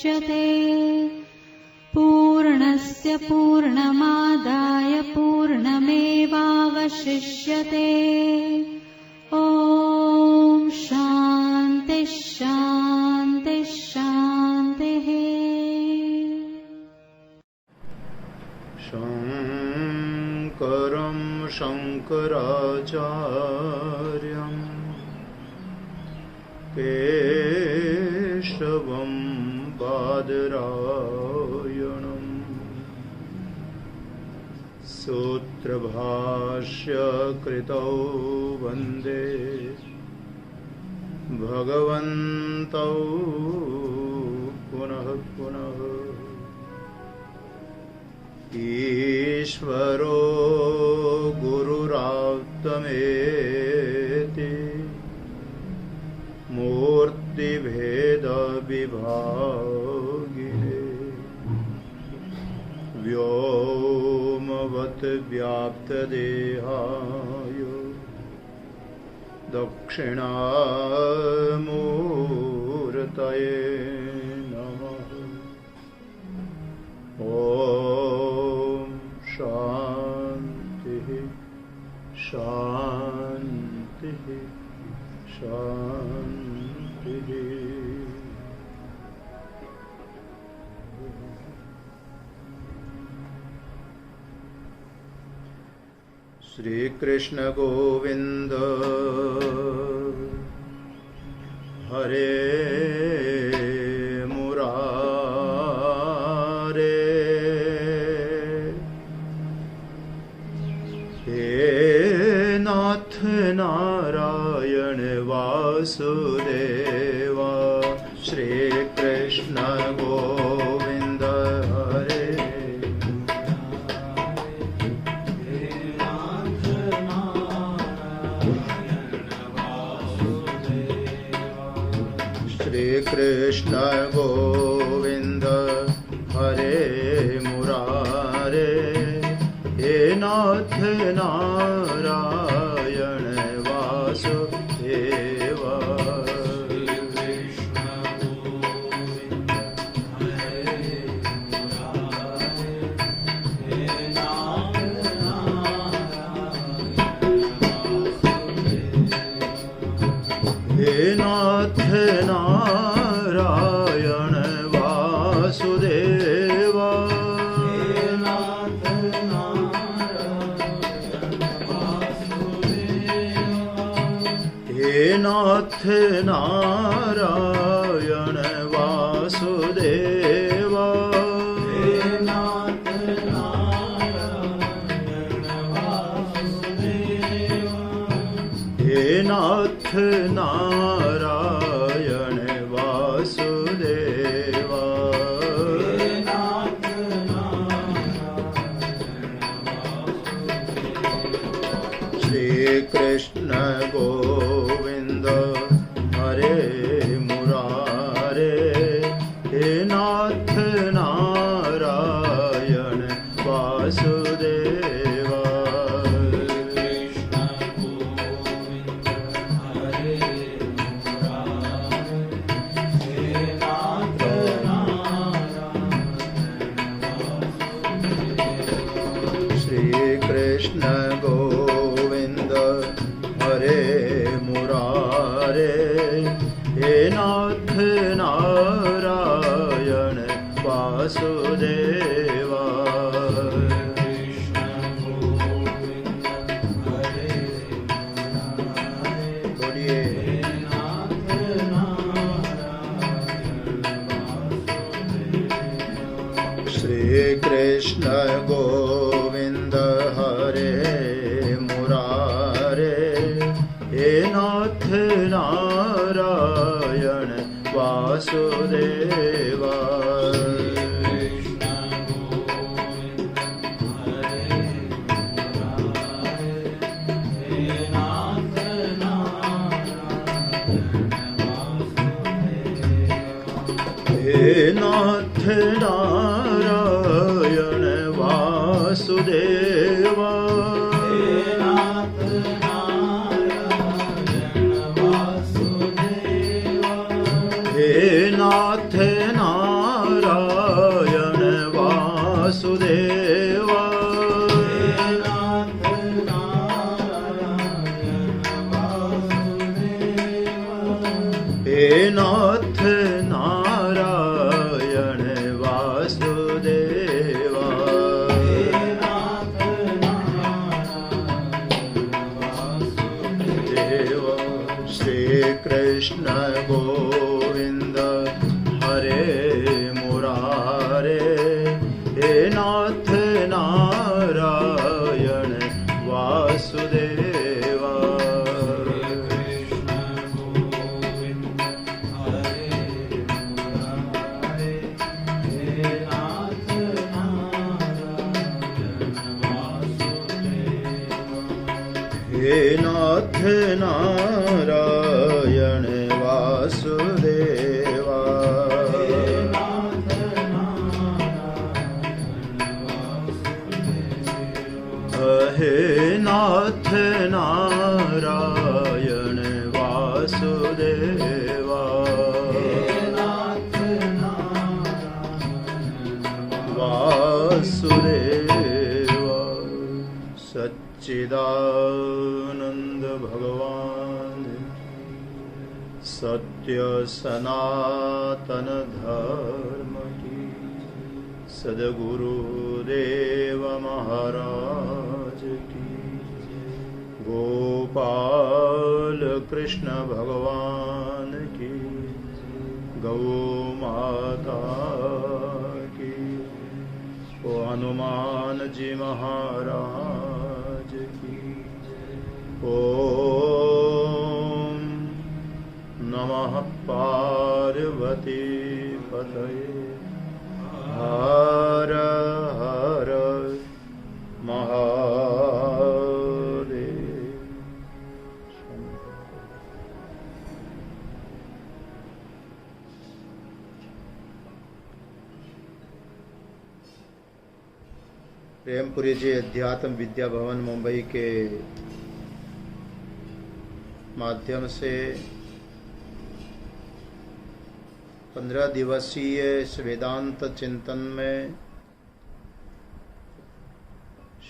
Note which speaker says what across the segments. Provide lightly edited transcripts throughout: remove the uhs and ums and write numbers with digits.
Speaker 1: मुच्यते। पूर्णस्य पूर्णमादाय पूर्णमेवावशिष्यते। ॐ शान्ति शान्ति शान्तिः।
Speaker 2: शङ्करं शङ्कराचार्यं केशवं बादरायणं सूत्रभाष्यकृतौ वन्दे भगवन्तौ पुनः पुनः। ईश्वरो गुरुरात्मेति मूर्तिभेदविभागिने व्योमवत् व्याप्तदेहाय दक्षिणामूर्तये नमः। ॐ शान्तिः शान्तिः शान्तिः। श्री कृष्ण गोविंद हरे मुरारे, हे नाथ नारायण वासुदेवा। श्री कृष्ण गोविंद हरे कृष्ण गोविंद हरे मुरारे, हे नाथ नारायण वासुदेवा। हे नाथ नारायण वासुदेवा। हे नाथ नारायण वासुदेवा। हे नाथ नारायण वासुदेवा। श्री कृष्ण गोविंद हरे मुरारे, हे नाथ नारायण वासुदेवा। कृष्ण गोविंद हरे मुरारे, हे नाथ नारायण वासुदेवा। बोलिए श्री कृष्ण गोविंद हरे मुरारे, हे नाथ नारायण वासुदेवा। हे नाथ नारायण वासुदेवा। हे नाथ नारायण नाथ नारायण वासुदेवा देवा श्री कृष्ण गोविंद हरे मुरारे हे नाथ नारायण वासुदेवा हे नाथ नारायण वासुदेवा हे नाथ नारायण वासुदेवा वासुदेवा सच्चिदानंद भगवान सत्य सनातन धर्म की सद्गुरुदेव महाराज की गोपाल कृष्ण भगवान की गौ माता की ओ हनुमान जी महाराज की ओम नमः पार्वती पतये हर हर महादेव। प्रेमपुरी जी अध्यात्म विद्या भवन मुंबई के माध्यम से 15 दिवसीय इस वेदांत चिंतन में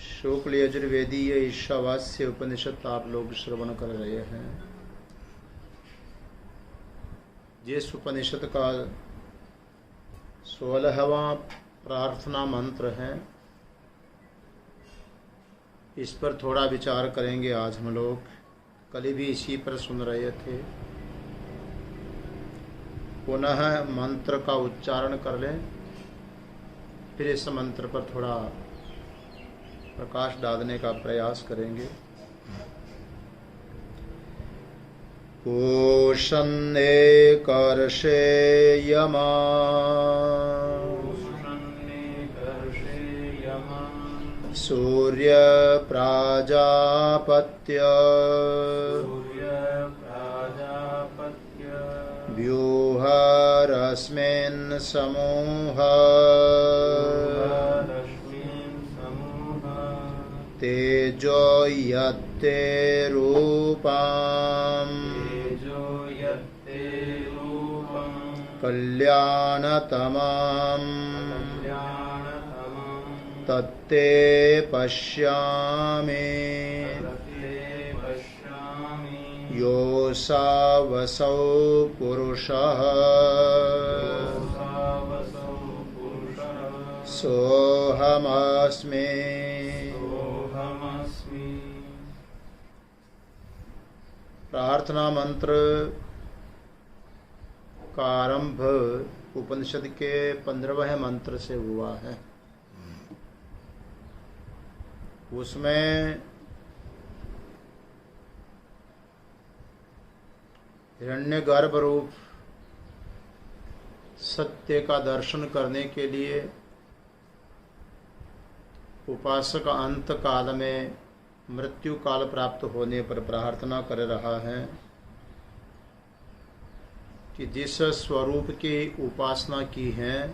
Speaker 2: शुक्ल यजुर्वेदीय ईशावास्य उपनिषद आप लोग श्रवण कर रहे हैं। जिस उपनिषद का 16वां प्रार्थना मंत्र है, इस पर थोड़ा विचार करेंगे आज हम लोग। कल भी इसी पर सुन रहे थे। पुनः मंत्र का उच्चारण कर लें, फिर इस मंत्र पर थोड़ा प्रकाश डालने का प्रयास करेंगे। पूषन्ने कर्षे यमा सूर्य प्राजापत्य व्यूहरस्मिन् समूह तेजो यत्ते रूपम् कल्याणतमम् तत्ते पश्यामि योऽसावसौ पुरुषः सोऽहमस्मि। प्रार्थना मंत्र का आरंभ उपनिषद के 15वें मंत्र से हुआ है। उसमें हिरण्यगर्भ रूप सत्य का दर्शन करने के लिए उपासक अंत काल में मृत्यु काल प्राप्त होने पर प्रार्थना कर रहा है कि जिस स्वरूप की उपासना की है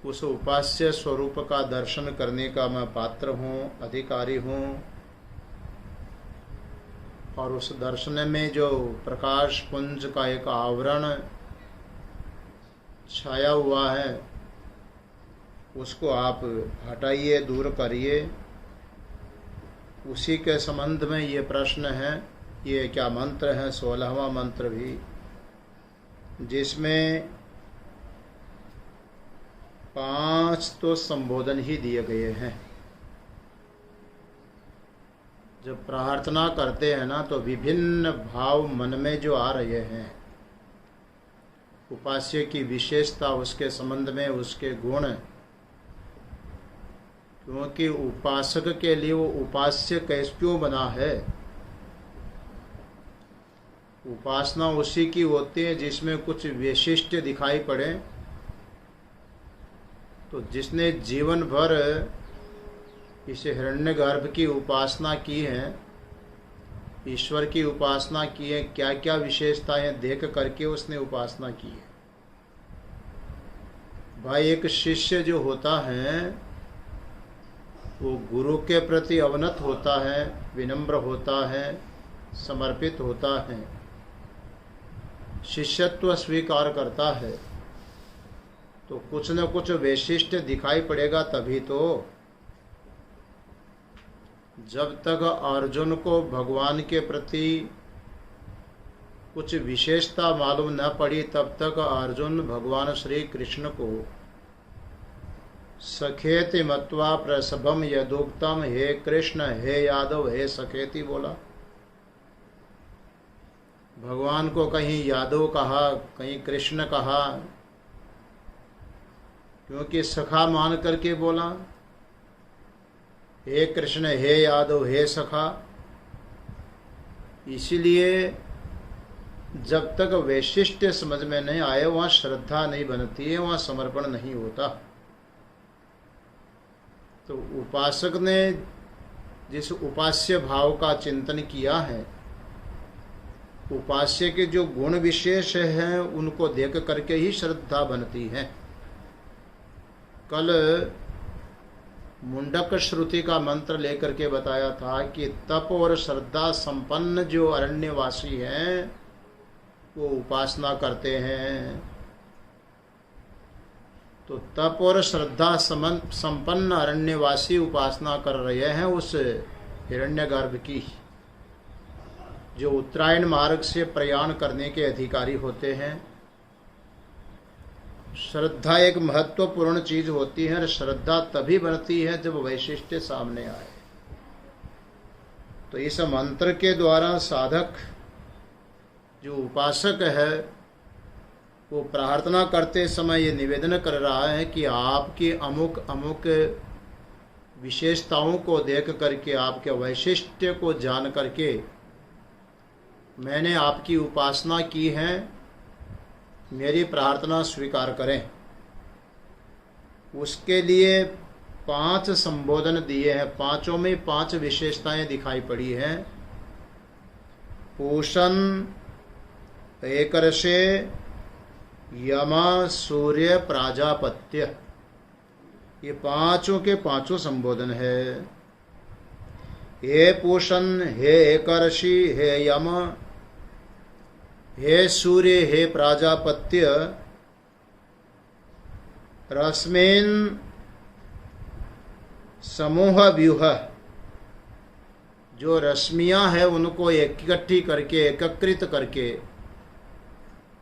Speaker 2: उस उपास्य स्वरूप का दर्शन करने का मैं पात्र हूँ, अधिकारी हूँ। और उस दर्शन में जो प्रकाश पुंज का एक आवरण छाया हुआ है उसको आप हटाइए, दूर करिए। उसी के संबंध में ये प्रश्न है ये क्या मंत्र है, 16वां मंत्र भी, जिसमें 5 तो संबोधन ही दिए गए हैं। जब प्रार्थना करते हैं ना तो विभिन्न भाव मन में जो आ रहे हैं, उपास्य की विशेषता, उसके संबंध में उसके गुण, क्योंकि उपासक के लिए वो उपास्य कैसे क्यों बना है। उपासना उसी की होती है जिसमें कुछ विशिष्ट दिखाई पड़े। तो जिसने जीवन भर इस हिरण्यगर्भ की उपासना की है, ईश्वर की उपासना की है, क्या क्या विशेषताएं देख करके उसने उपासना की है। भाई एक शिष्य जो होता है वो गुरु के प्रति अवनत होता है, विनम्र होता है, समर्पित होता है, शिष्यत्व स्वीकार करता है, तो कुछ न कुछ वैशिष्ट दिखाई पड़ेगा। तभी तो जब तक अर्जुन को भगवान के प्रति कुछ विशेषता मालूम न पड़ी, तब तक अर्जुन भगवान श्री कृष्ण को सखेति मत्वा प्रसभम यदुक्तम, हे कृष्ण हे यादव हे सखेति बोला। भगवान को कहीं यादव कहा, कहीं कृष्ण कहा, क्योंकि सखा मान करके बोला। हे कृष्ण हे यादव हे सखा। इसीलिए जब तक वैशिष्ट समझ में नहीं आए वहाँ श्रद्धा नहीं बनती है, वहाँ समर्पण नहीं होता। तो उपासक ने जिस उपास्य भाव का चिंतन किया है, उपास्य के जो गुण विशेष हैं उनको देख करके ही श्रद्धा बनती है। कल मुंडक श्रुति का मंत्र लेकर के बताया था कि तप और श्रद्धा संपन्न जो अरण्यवासी हैं वो उपासना करते हैं। तो तप और श्रद्धा संपन्न अरण्यवासी उपासना कर रहे हैं उस हिरण्यगर्भ की, जो उत्तरायण मार्ग से प्रयाण करने के अधिकारी होते हैं। श्रद्धा एक महत्वपूर्ण चीज होती है, और श्रद्धा तभी बनती है जब वैशिष्ट्य सामने आए। तो इस मंत्र के द्वारा साधक जो उपासक है वो प्रार्थना करते समय ये निवेदन कर रहा है कि आपकी अमुक अमुक विशेषताओं को देख करके, आपके वैशिष्ट्य को जान करके मैंने आपकी उपासना की है, मेरी प्रार्थना स्वीकार करें। उसके लिए 5 संबोधन दिए हैं, 5 में 5 विशेषताएं दिखाई पड़ी हैं। पूषण, एकर्षे, यम, सूर्य, प्राजापत्य, ये 5 के 5 संबोधन है। हे पूषण, हे एकर्षि, हे यम, हे सूर्य, हे प्राजापत्य, रश्मिन समूह व्यूह, जो रश्मियां हैं उनको इकट्ठी करके, एकत्रित करके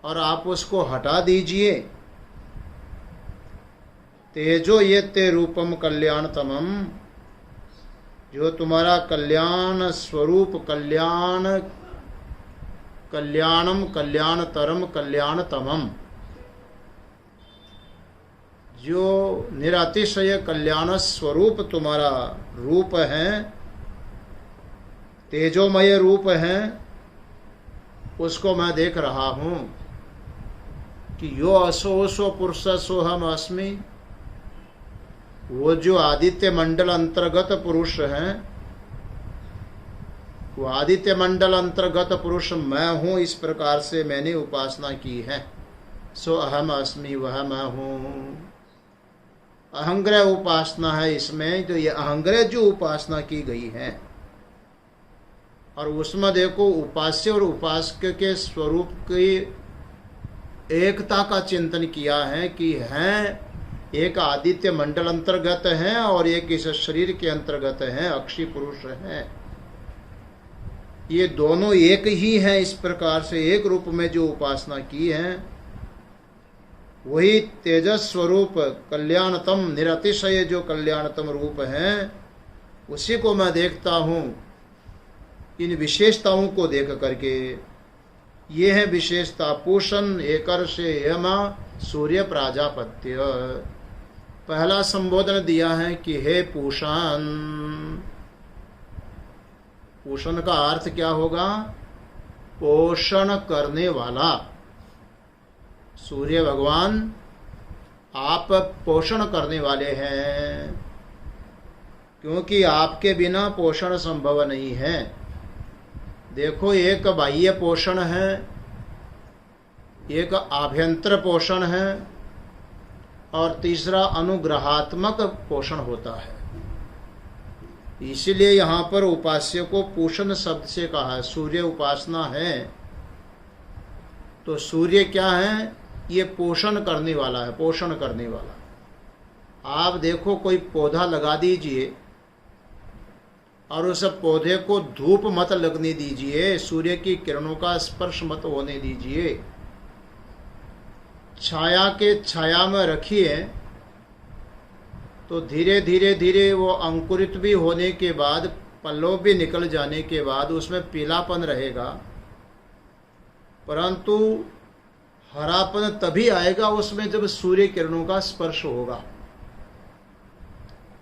Speaker 2: और आप उसको हटा दीजिए। तेजो ये ते रूपम कल्याणतमम, जो तुम्हारा कल्याण स्वरूप, कल्याणम, कल्याणतरम, कल्याणतमम, जो निरतिशय कल्याण स्वरूप तुम्हारा रूप है, तेजोमय रूप है, उसको मैं देख रहा हूं कि यो असो सो पुरुष सोहम अस्मि, वो जो आदित्य मंडल अंतर्गत पुरुष हैं, वो आदित्य मंडल अंतर्गत पुरुष मैं हूं, इस प्रकार से मैंने उपासना की है। सो अहम अस्मि, वह मैं हूं। अहंग्रह उपासना है इसमें, तो ये अहंग्रह जो उपासना की गई है, और उसमें देखो उपास्य और उपासक के स्वरूप की एकता का चिंतन किया है कि हैं एक आदित्य मंडल अंतर्गत हैं और एक इस शरीर के अंतर्गत हैं, अक्षी पुरुष हैं। ये दोनों एक ही हैं। इस प्रकार से एक रूप में जो उपासना की है वही तेजस स्वरूप कल्याणतम निरतिशय जो कल्याणतम रूप है उसी को मैं देखता हूँ इन विशेषताओं को देख करके। ये है विशेषता पूषण एकर्ष यमा सूर्य प्राजापत्य। पहला संबोधन दिया है कि हे पूषण। पोषण का अर्थ क्या होगा? पोषण करने वाला। सूर्य भगवान आप पोषण करने वाले हैं, क्योंकि आपके बिना पोषण संभव नहीं है। देखो, एक बाह्य पोषण है, एक आभ्यंतर पोषण है और तीसरा अनुग्रहात्मक पोषण होता है। इसलिए यहाँ पर उपास्य को पोषण शब्द से कहा है। सूर्य उपासना है तो सूर्य क्या है? ये पोषण करने वाला है, पोषण करने वाला। आप देखो, कोई पौधा लगा दीजिए और उस पौधे को धूप मत लगने दीजिए, सूर्य की किरणों का स्पर्श मत होने दीजिए, छाया के छाया में रखिए, तो धीरे धीरे धीरे वो अंकुरित भी होने के बाद, पल्लव भी निकल जाने के बाद उसमें पीलापन रहेगा, परंतु हरापन तभी आएगा उसमें जब सूर्य किरणों का स्पर्श होगा।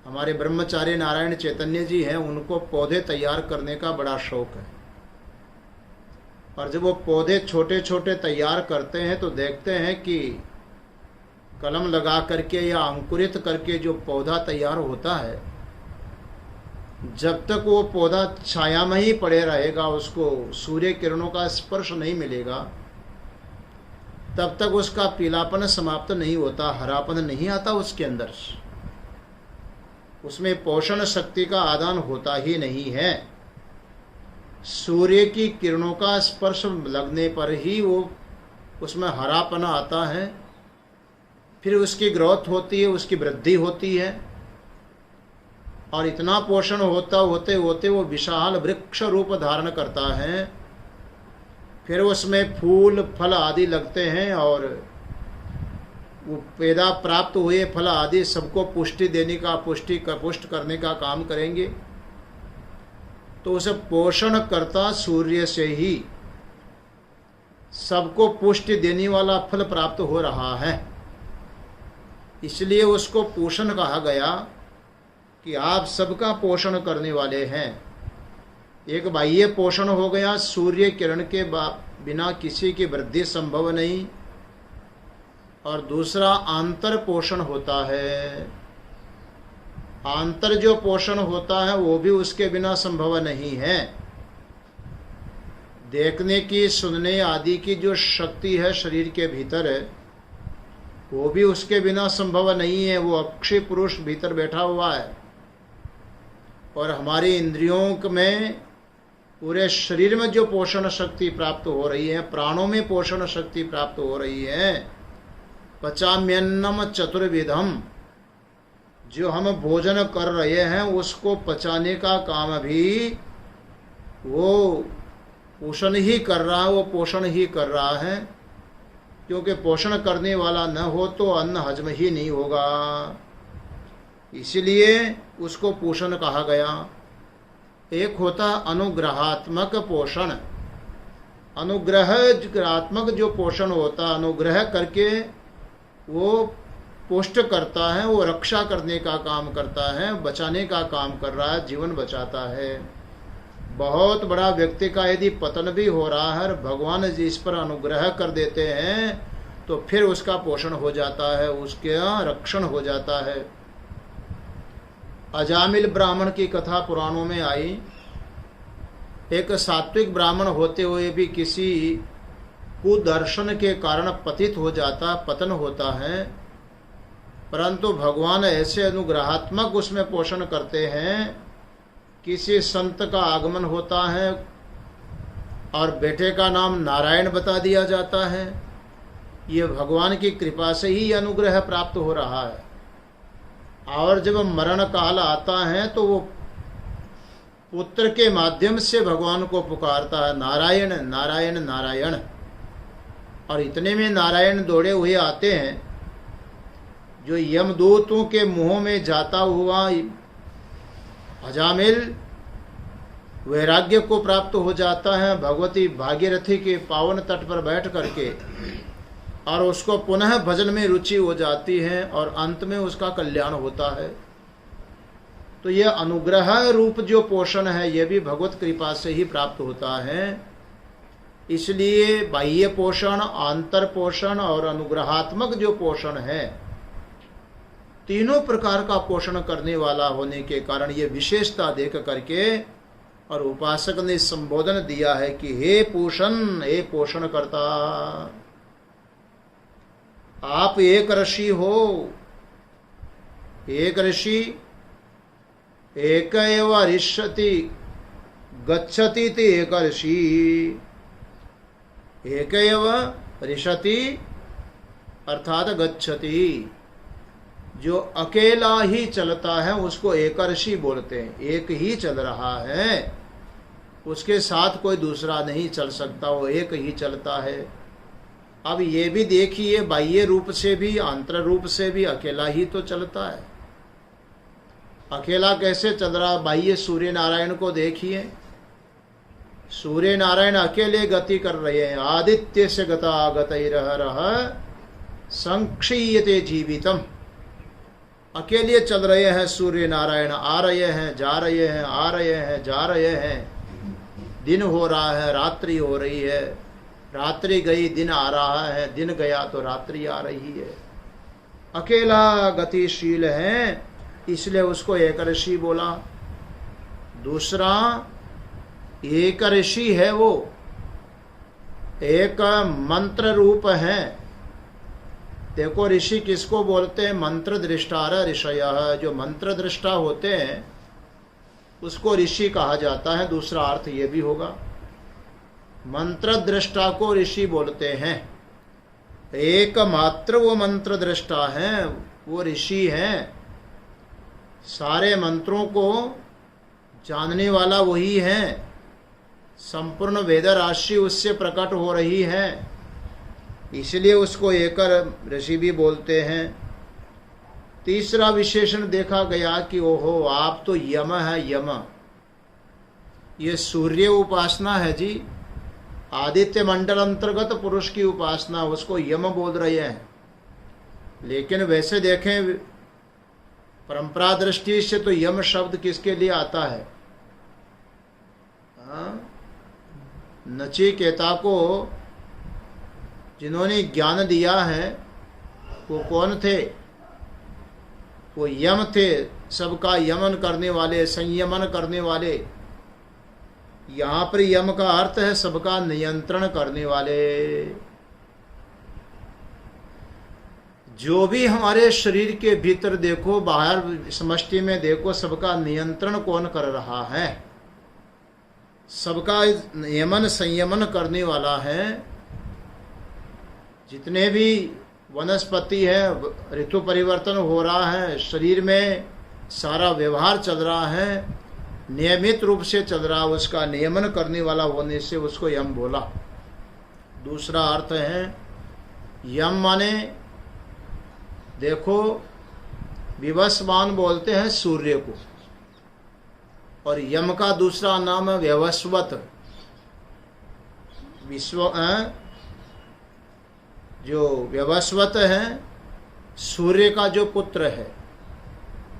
Speaker 2: हमारे ब्रह्मचारी नारायण चैतन्य जी हैं, उनको पौधे तैयार करने का बड़ा शौक है, और जब वो पौधे छोटे छोटे तैयार करते हैं तो देखते हैं कि कलम लगा करके या अंकुरित करके जो पौधा तैयार होता है, जब तक वो पौधा छाया में ही पड़े रहेगा, उसको सूर्य किरणों का स्पर्श नहीं मिलेगा, तब तक उसका पीलापन समाप्त नहीं होता, हरापन नहीं आता उसके अंदर, उसमें पोषण शक्ति का आदान होता ही नहीं है। सूर्य की किरणों का स्पर्श लगने पर ही वो उसमें हरापना आता है, फिर उसकी ग्रोथ होती है, उसकी वृद्धि होती है, और इतना पोषण होते होते वो विशाल वृक्ष रूप धारण करता है। फिर उसमें फूल फल आदि लगते हैं और वो पैदा प्राप्त हुए फल आदि सबको पुष्टि देने का, पुष्ट करने का काम करेंगे। तो उसे पोषण करता सूर्य से ही सबको पुष्टि देने वाला फल प्राप्त हो रहा है। इसलिए उसको पोषण कहा गया कि आप सबका पोषण करने वाले हैं। एक बाह्य पोषण हो गया, सूर्य किरण के बिना किसी की वृद्धि संभव नहीं, और दूसरा आंतर पोषण होता है। आंतर जो पोषण होता है वो भी उसके बिना संभव नहीं है। देखने की, सुनने आदि की जो शक्ति है शरीर के भीतर है, वो भी उसके बिना संभव नहीं है। वो अक्षय पुरुष भीतर बैठा हुआ है, और हमारी इंद्रियों में, पूरे शरीर में जो पोषण शक्ति प्राप्त हो रही है, प्राणों में पोषण शक्ति प्राप्त हो रही है, पचाम्यन्नम चतुर्विधम, जो हम भोजन कर रहे हैं उसको पचाने का काम भी वो पोषण ही कर रहा है, वो पोषण ही कर रहा है, क्योंकि पोषण करने वाला न हो तो अन्न हजम ही नहीं होगा। इसलिए उसको पोषण कहा गया। एक होता अनुग्रहात्मक पोषण। अनुग्रहात्मक जो पोषण होता, अनुग्रह करके वो पुष्ट करता है, वो रक्षा करने का काम करता है, बचाने का काम कर रहा है, जीवन बचाता है। बहुत बड़ा व्यक्ति का यदि पतन भी हो रहा है, भगवान जी इस पर अनुग्रह कर देते हैं तो फिर उसका पोषण हो जाता है, उसका रक्षण हो जाता है। अजामिल ब्राह्मण की कथा पुराणों में आई। एक सात्विक ब्राह्मण होते हुए भी किसी कुदर्शन के कारण पतित हो जाता, पतन होता है, परंतु भगवान ऐसे अनुग्रहात्मक उसमें पोषण करते हैं। किसी संत का आगमन होता है और बेटे का नाम नारायण बता दिया जाता है। ये भगवान की कृपा से ही अनुग्रह प्राप्त हो रहा है। और जब मरण काल आता है तो वो पुत्र के माध्यम से भगवान को पुकारता है, नारायण नारायण नारायण। और इतने में नारायण दौड़े हुए आते हैं, जो यमदूतों के मुंह में जाता हुआ अजामिल वैराग्य को प्राप्त हो जाता है भगवती भागीरथी के पावन तट पर बैठ करके, और उसको पुनः भजन में रुचि हो जाती है और अंत में उसका कल्याण होता है। तो यह अनुग्रह रूप जो पोषण है, यह भी भगवत कृपा से ही प्राप्त होता है। इसलिए बाह्य पोषण, आंतर पोषण और अनुग्रहात्मक जो पोषण है, तीनों प्रकार का पोषण करने वाला होने के कारण ये विशेषता देख करके और उपासक ने संबोधन दिया है कि हे पोषण, हे पोषण करता, आप एक ऋषि हो। एक ऋषि एक एव ऋष्यति गच्छति ते एक ऋषि, एक एव ऋषति अर्थात गच्छति। जो अकेला ही चलता है उसको एकर्षि बोलते हैं। एक ही चल रहा है, उसके साथ कोई दूसरा नहीं चल सकता, वो एक ही चलता है। अब ये भी देखिए, बाह्य रूप से भी आंतर रूप से भी अकेला ही तो चलता है। अकेला कैसे चल रहा? बाह्य सूर्य नारायण को देखिए, सूर्य नारायण अकेले गति कर रहे हैं। आदित्य से गता गतैरहरह संक्षीयते जीवितम। अकेले चल रहे हैं सूर्य नारायण, आ रहे हैं जा रहे हैं, आ रहे हैं जा रहे हैं। दिन हो रहा है, रात्रि हो रही है, रात्रि गई दिन आ रहा है, दिन गया तो रात्रि आ रही है। अकेला गतिशील है, इसलिए उसको एकर्षि बोला। दूसरा, एक ऋषि है, वो एक मंत्र रूप है। देखो ऋषि किसको बोलते हैं? मंत्र दृष्टार ऋषयः। जो मंत्र दृष्टा होते हैं उसको ऋषि कहा जाता है। दूसरा अर्थ ये भी होगा, मंत्र दृष्टा को ऋषि बोलते हैं। एकमात्र वो मंत्र दृष्टा है, वो ऋषि हैं। सारे मंत्रों को जानने वाला वही है। संपूर्ण वेद राशि उससे प्रकट हो रही है, इसलिए उसको एकर ऋषि भी बोलते हैं। तीसरा विशेषण देखा गया कि ओहो, आप तो यम है। यम ये सूर्य उपासना है जी, आदित्य मंडल अंतर्गत पुरुष की उपासना, उसको यम बोल रहे हैं। लेकिन वैसे देखें परंपरा दृष्टि से तो यम शब्द किसके लिए आता है? नचिकेता को जिन्होंने ज्ञान दिया है वो कौन थे? वो यम थे, सबका यमन करने वाले, संयमन करने वाले। यहां पर यम का अर्थ है सबका नियंत्रण करने वाले। जो भी हमारे शरीर के भीतर देखो, बाहर समष्टि में देखो, सबका नियंत्रण कौन कर रहा है? सबका नियमन संयमन करने वाला है। जितने भी वनस्पति है, ऋतु परिवर्तन हो रहा है, शरीर में सारा व्यवहार चल रहा है, नियमित रूप से चल रहा, उसका नियमन करने वाला होने से उसको यम बोला। दूसरा अर्थ है यम माने देखो विवस्वान बोलते हैं सूर्य को, और यम का दूसरा नाम है व्यवस्वत। विश्व जो व्यवस्वत है, सूर्य का जो पुत्र है,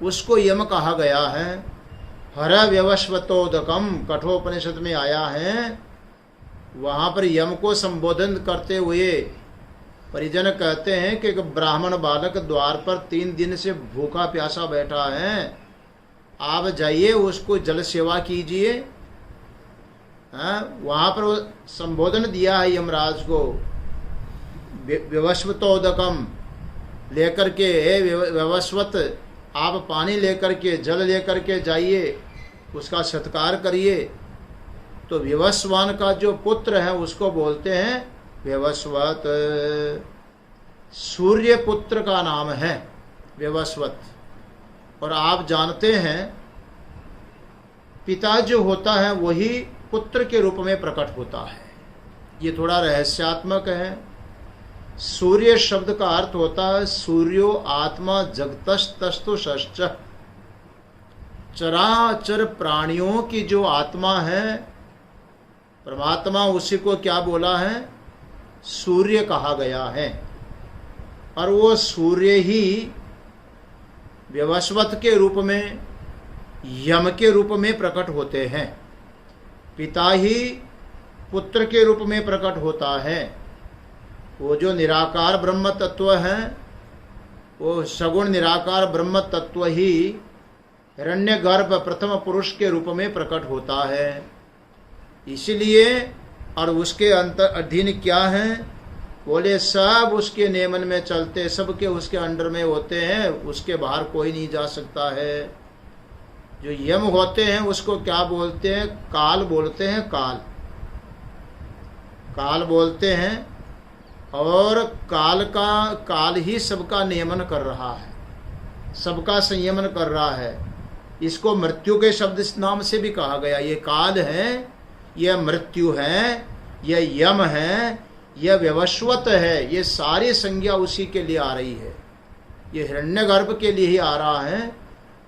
Speaker 2: उसको यम कहा गया है। हर व्यवस्वतोदकम कठोपनिषद में आया है। वहाँ पर यम को संबोधन करते हुए परिजन कहते हैं कि एक ब्राह्मण बालक द्वार पर 3 दिन से भूखा प्यासा बैठा है, आप जाइए उसको जल सेवा कीजिए। वहाँ पर संबोधन दिया है यमराज को, व्यवस्वतोदकम लेकर के, व्यवस्वत आप पानी लेकर के, जल लेकर के जाइए, उसका सत्कार करिए। तो व्यवस्वान का जो पुत्र है उसको बोलते हैं व्यवस्वत। सूर्य पुत्र का नाम है व्यवस्वत। और आप जानते हैं पिता जो होता है वही पुत्र के रूप में प्रकट होता है। ये थोड़ा रहस्यात्मक है। सूर्य शब्द का अर्थ होता है सूर्यो आत्मा जगतस्तस्तुश्च, चराचर प्राणियों की जो आत्मा है परमात्मा, उसी को क्या बोला है? सूर्य कहा गया है। और वो सूर्य ही व्यवस्वत के रूप में, यम के रूप में प्रकट होते हैं। पिता ही पुत्र के रूप में प्रकट होता है। वो जो निराकार ब्रह्म तत्व है, वो सगुण निराकार ब्रह्म तत्व ही हिरण्यगर्भ प्रथम पुरुष के रूप में प्रकट होता है। इसलिए और उसके अधीन क्या है? बोले सब उसके नियमन में चलते, सबके उसके अंडर में होते हैं, उसके बाहर कोई नहीं जा सकता है। जो यम होते हैं उसको क्या बोलते हैं? काल बोलते हैं। काल बोलते हैं। और काल ही सबका नियमन कर रहा है, सबका संयमन कर रहा है। इसको मृत्यु के शब्द इस नाम से भी कहा गया। ये काल है, यह मृत्यु है, यह यम है, यह व्यवस्वत है। ये सारी संज्ञा उसी के लिए आ रही है। ये हिरण्यगर्भ के लिए ही आ रहा है,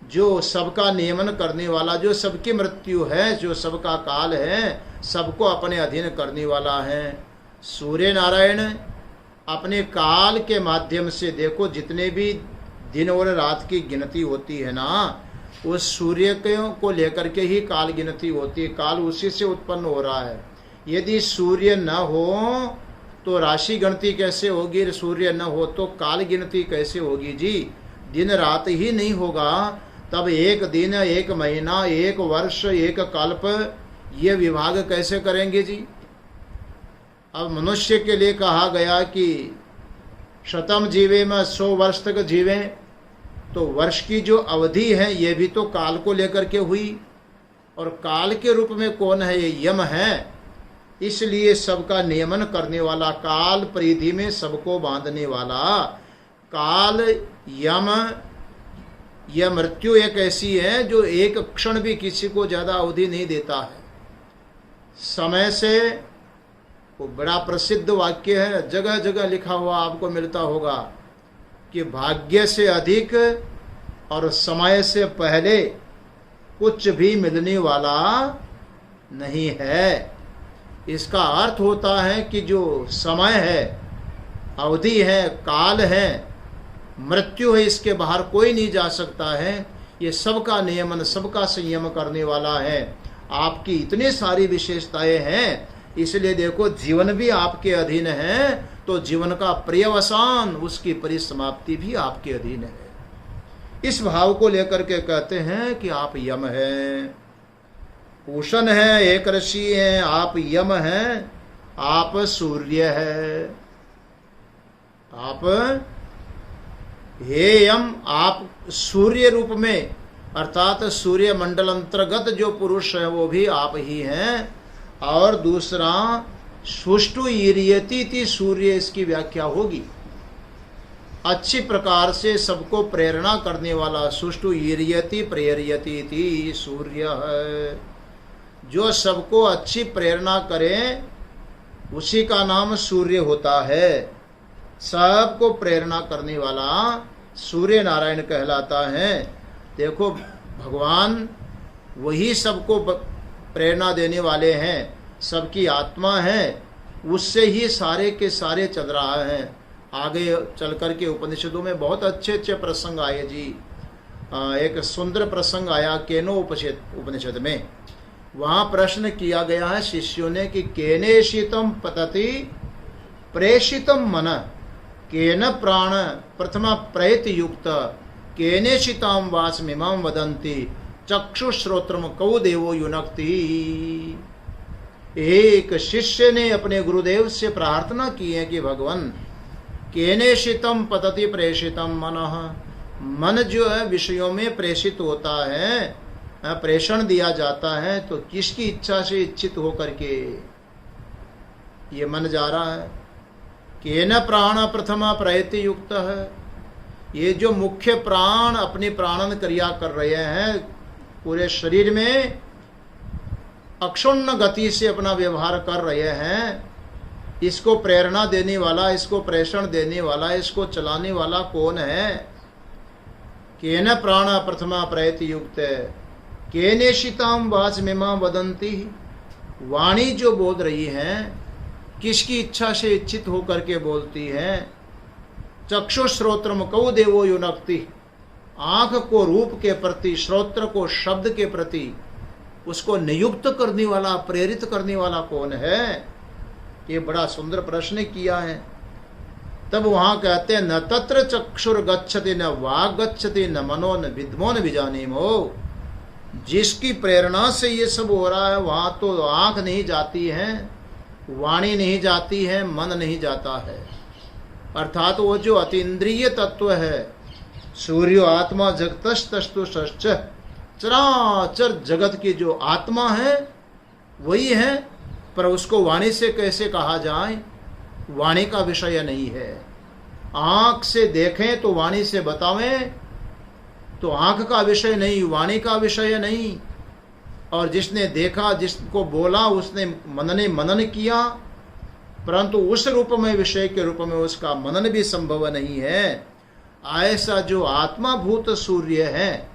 Speaker 2: जो सबका नियमन करने वाला, जो सबकी मृत्यु है, जो सबका काल है, सबको अपने अधीन करने वाला है। सूर्य नारायण अपने काल के माध्यम से, देखो जितने भी दिन और रात की गिनती होती है ना, उस सूर्य को लेकर के ही काल गिनती होती है। काल उसी से उत्पन्न हो रहा है। यदि सूर्य न हो तो राशि गिनती कैसे होगी? सूर्य न हो तो काल गिनती कैसे होगी जी? दिन रात ही नहीं होगा, तब एक दिन, एक महीना, एक वर्ष, एक कल्प, ये विभाग कैसे करेंगे जी? अब मनुष्य के लिए कहा गया कि शतम जीवे में 100 वर्ष तक जीवे, तो वर्ष की जो अवधि है ये भी तो काल को लेकर के हुई। और काल के रूप में कौन है? ये यम है। इसलिए सबका नियमन करने वाला, काल परिधि में सबको बांधने वाला काल, यम। यह मृत्यु एक ऐसी है जो एक क्षण भी किसी को ज्यादा अवधि नहीं देता है। समय से, वो बड़ा प्रसिद्ध वाक्य है, जगह जगह लिखा हुआ आपको मिलता होगा कि भाग्य से अधिक और समय से पहले कुछ भी मिलने वाला नहीं है। इसका अर्थ होता है कि जो समय है, अवधि है, काल है, मृत्यु है, इसके बाहर कोई नहीं जा सकता है। ये सबका नियमन, सबका संयम करने वाला है। आपकी इतनी सारी विशेषताएं हैं, इसलिए देखो जीवन भी आपके अधीन है, तो जीवन का पर्यवसान, उसकी परिसमाप्ति भी आपके अधीन है। इस भाव को लेकर के कहते हैं कि आप यम हैं, उष्ण है, एक ऋषि है, आप यम हैं, आप सूर्य है। आप हे यम, आप सूर्य रूप में, अर्थात सूर्य मंडल अंतर्गत जो पुरुष है वो भी आप ही हैं। और दूसरा सुष्टु ईरियति थी सूर्य, इसकी व्याख्या होगी। अच्छी प्रकार से सबको प्रेरणा करने वाला, सुष्टु ईरियति प्रेरियति थी सूर्य है। जो सबको अच्छी प्रेरणा करे उसी का नाम सूर्य होता है। सबको प्रेरणा करने वाला सूर्य नारायण कहलाता है। देखो भगवान वही सबको प्रेरणा देने वाले हैं, सबकी आत्मा है, उससे ही सारे के सारे चल रहा है। आगे चल कर के उपनिषदों में बहुत अच्छे अच्छे प्रसंग आए जी। एक सुंदर प्रसंग आया केनो उपनिषद में। वहाँ प्रश्न किया गया है शिष्यों ने कि केनेशितम पतति प्रेषितम मन, केन प्राण प्रथमा प्रयत युक्त, केनेशिताम वासमिमाम वदन्ति चक्षुश्रोत्रम कौ देवो युनक्ति। एक शिष्य ने अपने गुरुदेव से प्रार्थना की है कि भगवान केनेशितम पतति प्रेषितम मनः, मन जो है विषयों में प्रेषित होता है, प्रेषण दिया जाता है, तो किसकी इच्छा से इच्छित होकर के ये मन जा रहा है। केन प्राण प्रथमा प्रयति युक्त है, ये जो मुख्य प्राण अपनी प्राणन क्रिया कर रहे हैं पूरे शरीर में, अक्षुण्ण गति से अपना व्यवहार कर रहे हैं, इसको प्रेरणा देने वाला, इसको प्रेषण देने वाला, इसको चलाने वाला कौन है? केन प्राण प्रथमा प्रयत युक्त केनेशिताम वाचमिमा वदंती। वाणी जो बोल रही है किसकी इच्छा से इच्छित होकर के बोलती है? चक्षु श्रोत्रम कौ देवो युनक्ति। आंख को रूप के प्रति, श्रोत्र को शब्द के प्रति, उसको नियुक्त करने वाला, प्रेरित करने वाला कौन है? ये बड़ा सुंदर प्रश्न किया है। तब वहां कहते हैं न तत्र चक्षुर गच्छति न वाग गच्छति न मनो न विद्मो न विजानीमो। जिसकी प्रेरणा से ये सब हो रहा है वहां तो आंख नहीं जाती है, वाणी नहीं जाती है, मन नहीं जाता है। अर्थात वो जो अतीन्द्रिय तत्व है, सूर्य आत्मा जगतस्तस्तु सश्च, चराचर जगत की जो आत्मा है वही है, पर उसको वाणी से कैसे कहा जाए? वाणी का विषय नहीं है। आंख से देखें तो वाणी से बतावें तो आंख का विषय नहीं, वाणी का विषय नहीं। और जिसने देखा, जिसको बोला, उसने मनन किया, परंतु उस रूप में, विषय के रूप में उसका मनन भी संभव नहीं है। ऐसा जो आत्माभूत सूर्य है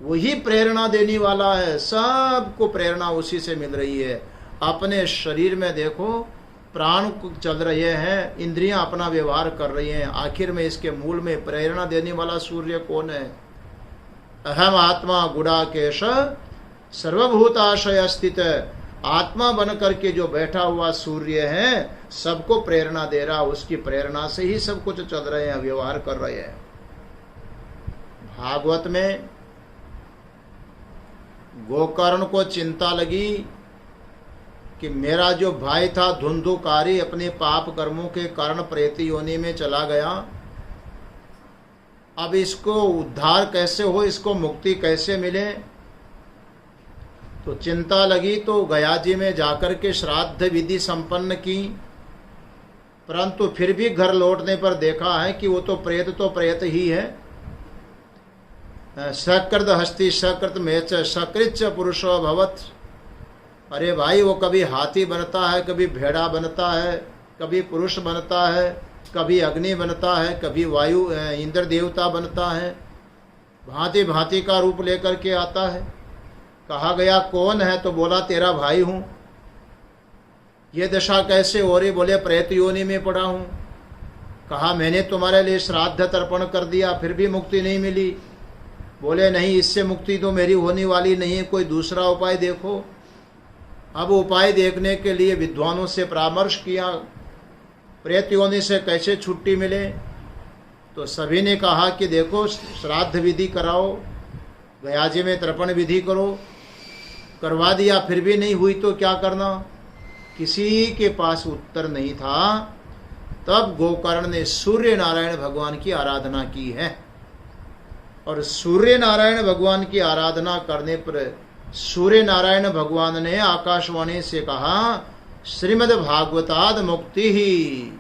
Speaker 2: वही प्रेरणा देने वाला है। सबको प्रेरणा उसी से मिल रही है। अपने शरीर में देखो, प्राण चल रहे हैं, इंद्रियां अपना व्यवहार कर रही हैं, आखिर में इसके मूल में प्रेरणा देने वाला सूर्य कौन है? अहम आत्मा गुडाकेश सर्वभूताशय स्थित। आत्मा बन करके जो बैठा हुआ सूर्य है सबको प्रेरणा दे रहा, उसकी प्रेरणा से ही सब कुछ चल रहे हैं, व्यवहार कर रहे हैं। भागवत में गोकर्ण को चिंता लगी कि मेरा जो भाई था धुंधुकारी अपने पाप कर्मों के कारण प्रेत योनि में चला गया, अब इसको उद्धार कैसे हो, इसको मुक्ति कैसे मिले? तो चिंता लगी तो गया जी में जाकर के श्राद्ध विधि संपन्न की, परंतु फिर भी घर लौटने पर देखा है कि वो तो प्रेत ही है। सकृत हस्ति सकृत मेच सकृत पुरुषो भवत। अरे भाई, वो कभी हाथी बनता है, कभी भेड़ा बनता है, कभी पुरुष बनता है, कभी अग्नि बनता है, कभी वायु इंद्र देवता बनता है, भांति भांति का रूप लेकर के आता है। कहा गया कौन है? तो बोला तेरा भाई हूं। ये दशा कैसे हो रही? बोले प्रेत योनि में पड़ा हूं। कहा मैंने तुम्हारे लिए श्राद्ध तर्पण कर दिया, फिर भी मुक्ति नहीं मिली। बोले नहीं, इससे मुक्ति तो मेरी होने वाली नहीं है, कोई दूसरा उपाय देखो। अब उपाय देखने के लिए विद्वानों से परामर्श किया, प्रेत योनि से कैसे छुट्टी मिले? तो सभी ने कहा कि देखो श्राद्ध विधि कराओ, गया जी में तर्पण विधि करो। करवा दिया, फिर भी नहीं हुई तो क्या करना? किसी के पास उत्तर नहीं था। तब गोकर्ण ने सूर्य नारायण भगवान की आराधना की है, और सूर्य नारायण भगवान की आराधना करने पर सूर्य नारायण भगवान ने आकाशवाणी से कहा श्रीमद् भागवताद मुक्ति ही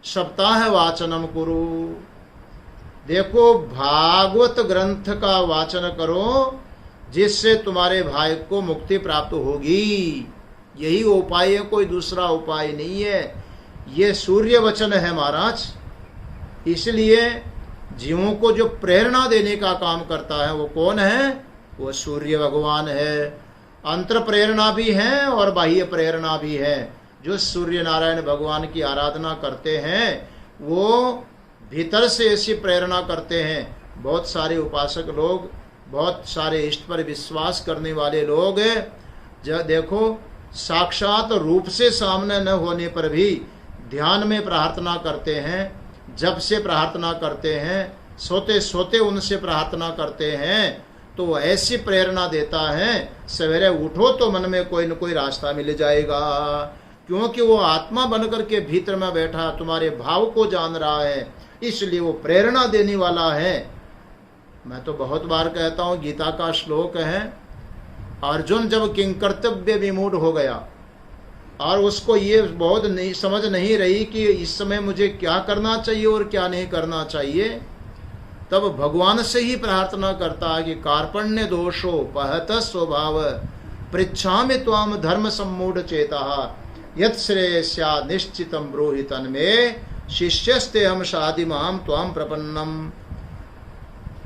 Speaker 2: सप्ताह वाचनम कुरु। देखो, भागवत ग्रंथ का वाचन करो जिससे तुम्हारे भाई को मुक्ति प्राप्त होगी। यही उपाय है, कोई दूसरा उपाय नहीं है। ये सूर्य वचन है महाराज। इसलिए जीवों को जो प्रेरणा देने का काम करता है वो कौन है? वो सूर्य भगवान है। अंतर प्रेरणा भी है और बाह्य प्रेरणा भी है। जो सूर्य नारायण भगवान की आराधना करते हैं वो भीतर से ऐसी प्रेरणा करते हैं। बहुत सारे उपासक लोग, बहुत सारे इष्ट पर विश्वास करने वाले लोग, जो देखो साक्षात रूप से सामने न होने पर भी ध्यान में प्रार्थना करते हैं, जब से प्रार्थना करते हैं, सोते सोते उनसे प्रार्थना करते हैं, तो ऐसी प्रेरणा देता है सवेरे उठो तो मन में कोई न कोई रास्ता मिल जाएगा। क्योंकि वो आत्मा बनकर के भीतर में बैठा तुम्हारे भाव को जान रहा है, इसलिए वो प्रेरणा देने वाला है। मैं तो बहुत बार कहता हूँ, गीता का श्लोक है, अर्जुन जब किंकर्तव्य विमूढ़ हो गया और उसको ये बहुत नहीं समझ नहीं रही कि इस समय मुझे क्या करना चाहिए और क्या नहीं करना चाहिए, तब भगवान से ही प्रार्थना करता है कि कार्पण्य दोषो पहत स्वभाव पृच्छामि त्वाम धर्म सम्मूढ़ चेता यत् श्रेयस्या निश्चितम ब्रूहि तन्मे शिष्यस्ते हम शादी माम त्वाम प्रपन्नम।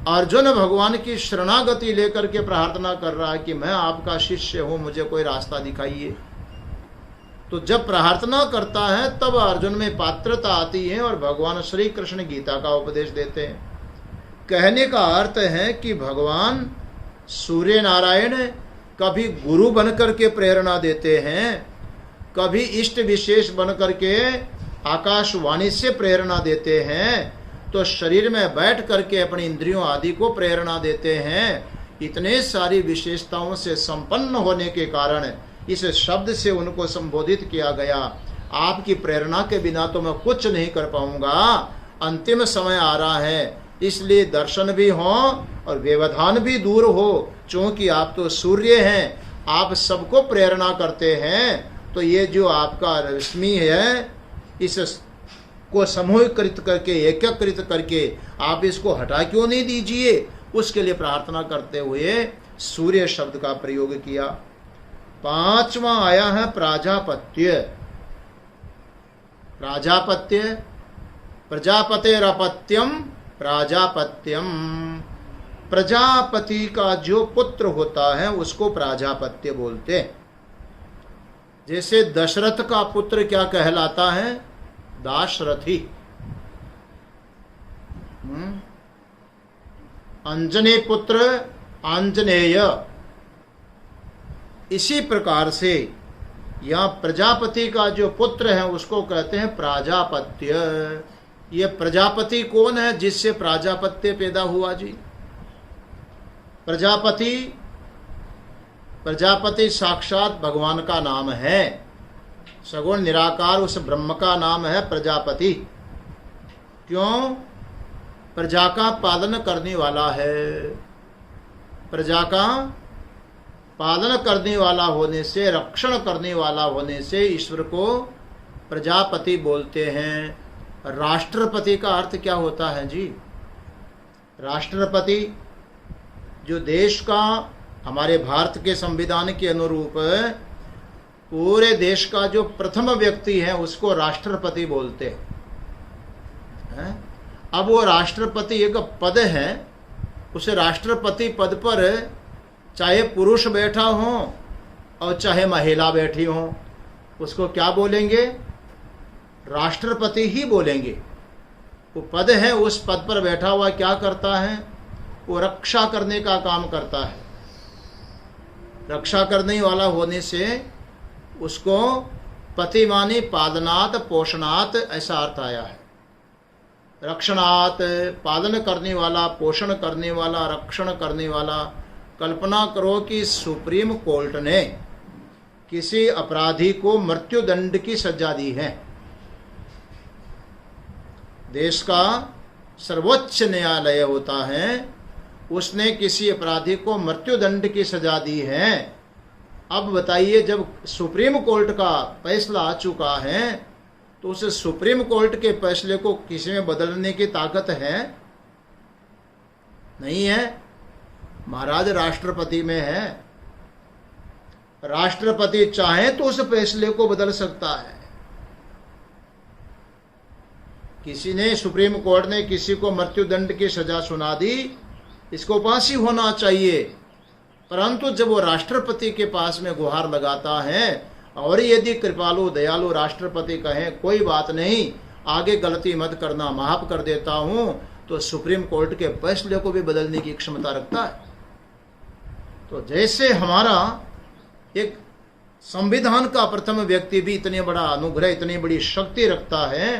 Speaker 2: अर्जुन भगवान की शरणागति लेकर के प्रार्थना कर रहा है कि मैं आपका शिष्य हूं, मुझे कोई रास्ता दिखाइए। तो जब प्रार्थना करता है तब अर्जुन में पात्रता आती है और भगवान श्री कृष्ण गीता का उपदेश देते हैं। कहने का अर्थ है कि भगवान सूर्य नारायण कभी गुरु बनकर के प्रेरणा देते हैं, कभी इष्ट विशेष बनकर के आकाशवाणी से प्रेरणा देते हैं, तो शरीर में बैठ करके अपनी इंद्रियों आदि को प्रेरणा देते हैं। इतने सारी विशेषताओं से संपन्न होने के कारण इस शब्द से उनको संबोधित किया गया। आपकी प्रेरणा के बिना तो मैं कुछ नहीं कर पाऊंगा, अंतिम समय आ रहा है, इसलिए दर्शन भी हो और व्यवधान भी दूर हो। क्योंकि आप तो सूर्य हैं, आप सबको प्रेरणा करते हैं, तो ये जो आपका रश्मि है इस को समूहीकृत करके एकत्रित करके आप इसको हटा क्यों नहीं दीजिए, उसके लिए प्रार्थना करते हुए सूर्य शब्द का प्रयोग किया। पांचवा आया है प्राजापत्य। प्राजापत्य, प्रजापतेरपत्यम प्राजापत्यम। प्रजापति का जो पुत्र होता है उसको प्राजापत्य बोलते हैं। जैसे दशरथ का पुत्र क्या कहलाता है, दाशरथी। अंजनी पुत्र आंजनेय। इसी प्रकार से यहाँ प्रजापति का जो पुत्र है उसको कहते हैं प्राजापत्य। ये प्रजापति कौन है जिससे प्राजापत्य पैदा हुआ जी? प्रजापति, प्रजापति साक्षात भगवान का नाम है, सगुण निराकार उस ब्रह्म का नाम है प्रजापति। क्यों? प्रजा का पालन करने वाला है। प्रजा का पालन करने वाला होने से, रक्षण करने वाला होने से ईश्वर को प्रजापति बोलते हैं। राष्ट्रपति का अर्थ क्या होता है जी? राष्ट्रपति जो देश का, हमारे भारत के संविधान के अनुरूप पूरे देश का जो प्रथम व्यक्ति है उसको राष्ट्रपति बोलते हैं। अब वो राष्ट्रपति एक पद है, उस राष्ट्रपति पद पर चाहे पुरुष बैठा हो और चाहे महिला बैठी हो, उसको क्या बोलेंगे? राष्ट्रपति ही बोलेंगे। वो पद है, उस पद पर बैठा हुआ क्या करता है? वो रक्षा करने का काम करता है। रक्षा करने वाला होने से उसको पति माने पालनात् पोषणात् ऐसा अर्थ आया है। रक्षणात्, पालन करने वाला, पोषण करने वाला, रक्षण करने वाला। कल्पना करो कि सुप्रीम कोर्ट ने किसी अपराधी को मृत्युदंड की सजा दी है। देश का सर्वोच्च न्यायालय होता है, उसने किसी अपराधी को मृत्युदंड की सजा दी है। अब बताइए, जब सुप्रीम कोर्ट का फैसला आ चुका है तो उस सुप्रीम कोर्ट के फैसले को किसी में बदलने की ताकत है? नहीं है। महाराज राष्ट्रपति में है। राष्ट्रपति चाहे तो उस फैसले को बदल सकता है। किसी ने, सुप्रीम कोर्ट ने किसी को मृत्युदंड की सजा सुना दी, इसको फांसी होना चाहिए, परंतु जब वो राष्ट्रपति के पास में गुहार लगाता है और यदि कृपालु दयालु राष्ट्रपति कहें कोई बात नहीं, आगे गलती मत करना, माफ कर देता हूं, तो सुप्रीम कोर्ट के फैसले को भी बदलने की क्षमता रखता है। तो जैसे हमारा एक संविधान का प्रथम व्यक्ति भी इतने बड़ा अनुग्रह, इतनी बड़ी शक्ति रखता है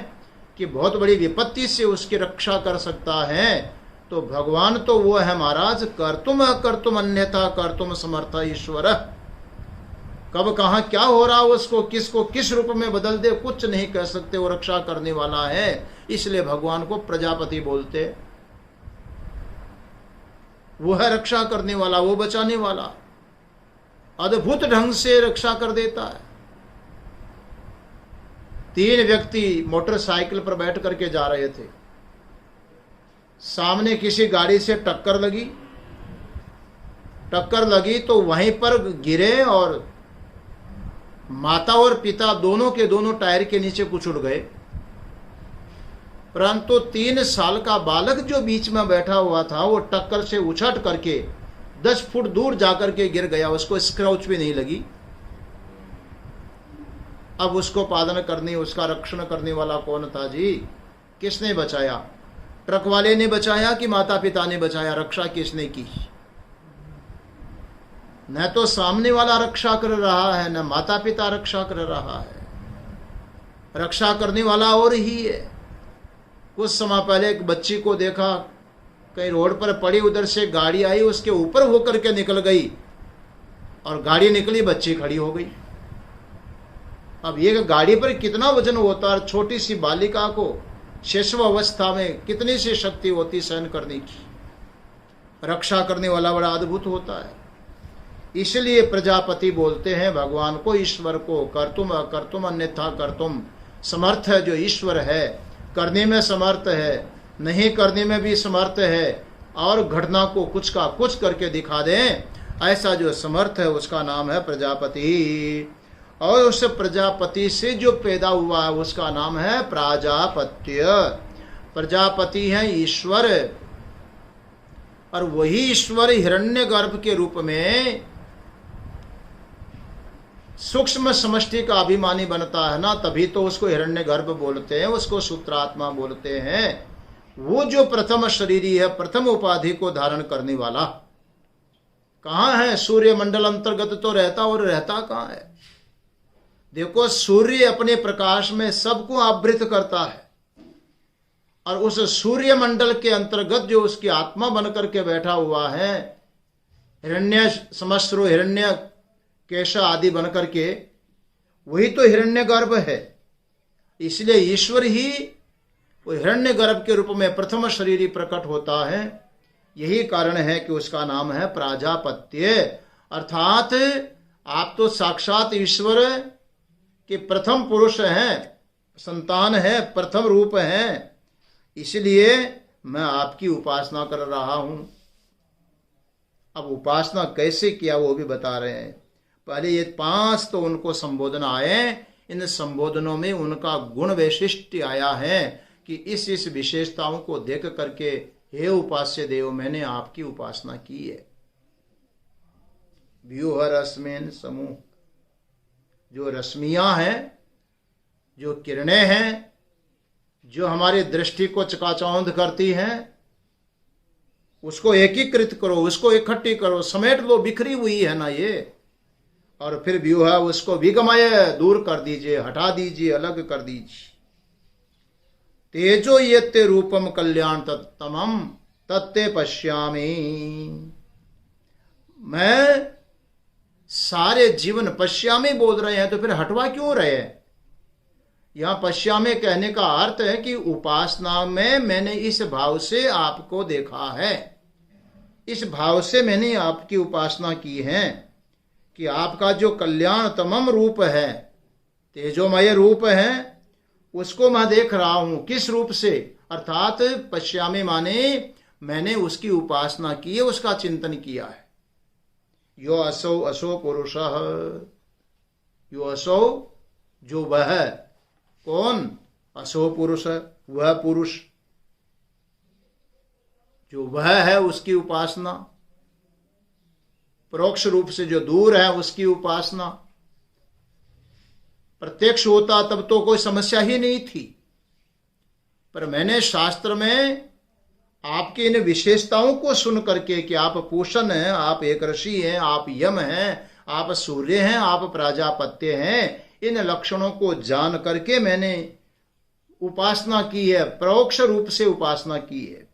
Speaker 2: कि बहुत बड़ी विपत्ति से उसकी रक्षा कर सकता है, तो भगवान तो वो है महाराज, कर्तुम अकर्तुम अन्यथा कर्तुम समर्थ ईश्वर। कब कहाँ क्या हो रहा उसको, किसको किस रूप में बदल दे कुछ नहीं कह सकते, वो रक्षा करने वाला है। इसलिए भगवान को प्रजापति बोलते। वो है रक्षा करने वाला, वो बचाने वाला, अद्भुत ढंग से रक्षा कर देता है। 3 व्यक्ति मोटरसाइकिल पर बैठ करके जा रहे थे, सामने किसी गाड़ी से टक्कर लगी, टक्कर लगी तो वहीं पर गिरे और माता और पिता दोनों के दोनों टायर के नीचे कुचल गए। परंतु 3 साल का बालक जो बीच में बैठा हुआ था वो टक्कर से उछट करके 10 फुट दूर जाकर के गिर गया, उसको स्क्रैच भी नहीं लगी। अब उसको पालन करने, उसका रक्षण करने वाला कौन था जी? किसने बचाया? ट्रक वाले ने बचाया कि माता पिता ने बचाया? रक्षा किसने की? न तो सामने वाला रक्षा कर रहा है, न माता पिता रक्षा कर रहा है। रक्षा करने वाला और ही है। कुछ समय पहले एक बच्ची को देखा, कहीं रोड पर पड़ी, उधर से गाड़ी आई, उसके ऊपर होकर के निकल गई और गाड़ी निकली, बच्ची खड़ी हो गई। अब ये गाड़ी पर कितना वजन होता है? छोटी सी बालिका को शिशु अवस्था में कितनी सी शक्ति होती सहन करने की। रक्षा करने वाला बड़ा अद्भुत होता है। इसलिए प्रजापति बोलते हैं भगवान को, ईश्वर को, कर्तुम अकर्तुम अन्यथा कर्तुम। समर्थ है जो ईश्वर है, करने में समर्थ है, नहीं करने में भी समर्थ है, और घटना को कुछ का कुछ करके दिखा दें, ऐसा जो समर्थ है उसका नाम है प्रजापति। और उस प्रजापति से जो पैदा हुआ है उसका नाम है प्राजापत्य। प्रजापति है ईश्वर, और वही ईश्वर हिरण्यगर्भ के रूप में सूक्ष्म समष्टि का अभिमानी बनता है ना, तभी तो उसको हिरण्यगर्भ बोलते हैं, उसको सूत्रात्मा बोलते हैं। वो जो प्रथम शरीरी है, प्रथम उपाधि को धारण करने वाला कहाँ है? सूर्य मंडल अंतर्गत तो रहता, और रहता कहाँ है? देखो, सूर्य अपने प्रकाश में सबको आवृत करता है, और उस सूर्य मंडल के अंतर्गत जो उसकी आत्मा बनकर के बैठा हुआ है, हिरण्य समस्रो, हिरण्य केश आदि बनकर के, वही तो हिरण्यगर्भ है। इसलिए ईश्वर ही वो हिरण्यगर्भ के रूप में प्रथम शरीरी प्रकट होता है। यही कारण है कि उसका नाम है प्राजापत्य। अर्थात आप तो साक्षात ईश्वर के प्रथम पुरुष हैं, संतान है, प्रथम रूप हैं। इसलिए मैं आपकी उपासना कर रहा हूं। अब उपासना कैसे किया वो भी बता रहे हैं। पहले ये 5 तो उनको संबोधन आए, इन संबोधनों में उनका गुण वैशिष्ट आया है कि इस विशेषताओं को देख करके हे उपास्य देव, मैंने आपकी उपासना की है। व्यूह रश्मिन समूह, जो रश्मियां हैं, जो किरणें हैं, जो हमारी दृष्टि को चकाचौंध करती हैं, उसको एकीकृत करो, उसको इकट्ठी करो, समेट लो, बिखरी हुई है ना ये। और फिर व्यूह उसको विगमय, दूर कर दीजिए, हटा दीजिए, अलग कर दीजिए। तेजो यत्ते रूपम कल्याण तत्तमम तत्ते पश्यामि। मैं सारे जीवन पश्यामी बोल रहे हैं, तो फिर हटवा क्यों रहे हैं? यहां पश्यामी कहने का अर्थ है कि उपासना में मैंने इस भाव से आपको देखा है, इस भाव से मैंने आपकी उपासना की है कि आपका जो कल्याणतमम रूप है, तेजोमय रूप है, उसको मैं देख रहा हूं। किस रूप से? अर्थात पश्यामी माने मैंने उसकी उपासना की है, उसका चिंतन किया है। यो असो असो पुरुषः, यो असो, जो वह, कौन? असो पुरुष, वह पुरुष, जो वह है उसकी उपासना। परोक्ष रूप से जो दूर है उसकी उपासना। प्रत्यक्ष होता तब तो कोई समस्या ही नहीं थी, पर मैंने शास्त्र में आपकी इन विशेषताओं को सुन करके कि आप पूषण हैं, आप एक ऋषि हैं, आप यम हैं, आप सूर्य हैं, आप प्राजापत्य हैं, इन लक्षणों को जान करके मैंने उपासना की है, परोक्ष रूप से उपासना की है।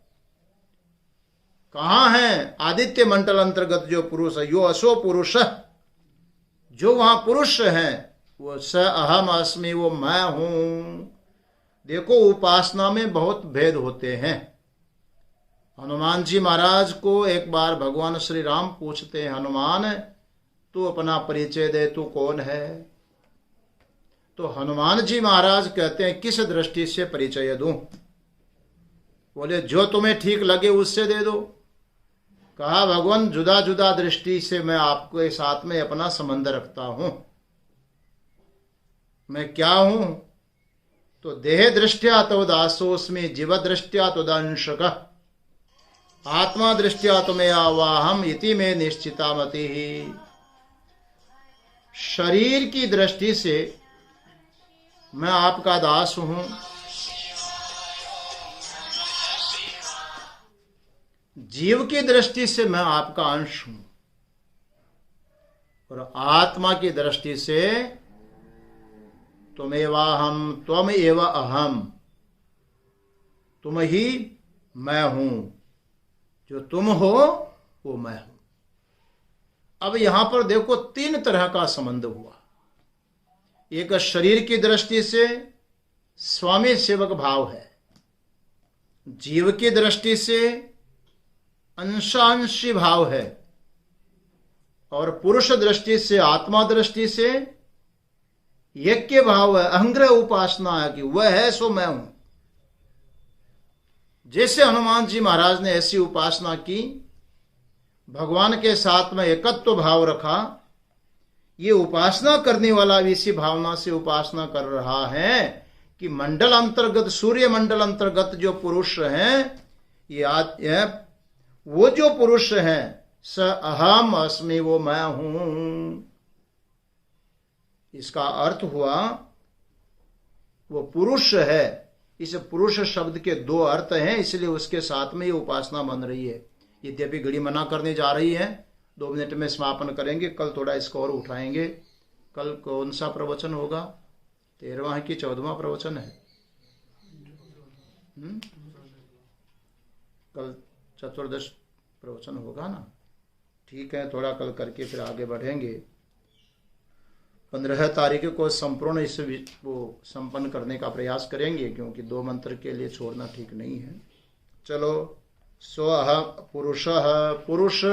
Speaker 2: कहाँ है? आदित्य मंडल अंतर्गत जो पुरुष है, यो असो पुरुष, जो वहां पुरुष है, वो स अहम अस्मि, वो मैं हूं। देखो, उपासना में बहुत भेद होते हैं। हनुमान जी महाराज को एक बार भगवान श्री राम पूछते हैं, हनुमान तू अपना परिचय दे, तू कौन है? तो हनुमान जी महाराज कहते हैं, किस दृष्टि से परिचय दूं? बोले, जो तुम्हें ठीक लगे उससे दे दो। कहा भगवान जुदा जुदा दृष्टि से मैं आपके साथ में अपना संबंध रखता हूं। मैं क्या हूं? तो देह दृष्टिया तो दासोस्मि, जीव दृष्टिया तो दंशक, आत्मा दृष्टिया तो मैं आवाहम इति में निश्चिता मति। शरीर की दृष्टि से मैं आपका दास हूं, जीव की दृष्टि से मैं आपका अंश हूं, और आत्मा की दृष्टि से तुमेवाहम त्वम एव अहम, तुम ही मैं हूं, जो तुम हो वो मैं हूं। अब यहां पर देखो तीन तरह का संबंध हुआ। एक शरीर की दृष्टि से स्वामी सेवक भाव है, जीव की दृष्टि से अंशांशी भाव है, और पुरुष दृष्टि से आत्मा दृष्टि से यज्ञ भाव है, अहंग्रह उपासना है कि वह है सो मैं हूं। जैसे हनुमान जी महाराज ने ऐसी उपासना की, भगवान के साथ में एकत्व भाव रखा, ये उपासना करने वाला भी इसी भावना से उपासना कर रहा है कि मंडल अंतर्गत, सूर्य मंडल अंतर्गत जो पुरुष हैं, ये वो जो पुरुष हैं, स अहम अस्मि, वो मैं हूं। इसका अर्थ हुआ वो पुरुष है। इस पुरुष शब्द के दो अर्थ हैं, इसलिए उसके साथ में ये उपासना बन रही है। यद्यपि घड़ी मना करने जा रही है, 2 मिनट में समापन करेंगे। कल थोड़ा इसको और उठाएंगे। कल कौन सा प्रवचन होगा? 13वां है कि 14वां प्रवचन है? कल चतुर्दश प्रवचन होगा ना? ठीक है, थोड़ा कल करके फिर आगे बढ़ेंगे। 15 तारीख को संपूर्ण इस वो संपन्न करने का प्रयास करेंगे, क्योंकि 2 मंत्र के लिए छोड़ना ठीक नहीं है। चलो, स्व पुरुषः, पुरुष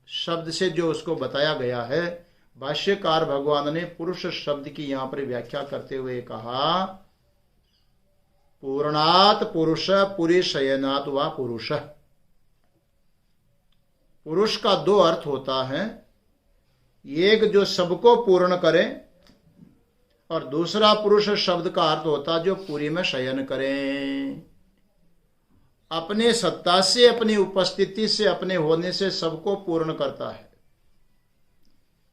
Speaker 2: शब्द से जो उसको बताया गया है, भाष्यकार भगवान ने पुरुष शब्द की यहां पर व्याख्या करते हुए कहा, पूर्णात पुरुष पुरी शयनात वा पुरुष। पुरुष का 2 अर्थ होता है, एक जो सबको पूर्ण करे, और दूसरा पुरुष शब्द का अर्थ होता जो पुरी में शयन करें। अपने सत्ता से, अपनी उपस्थिति से, अपने होने से सबको पूर्ण करता है।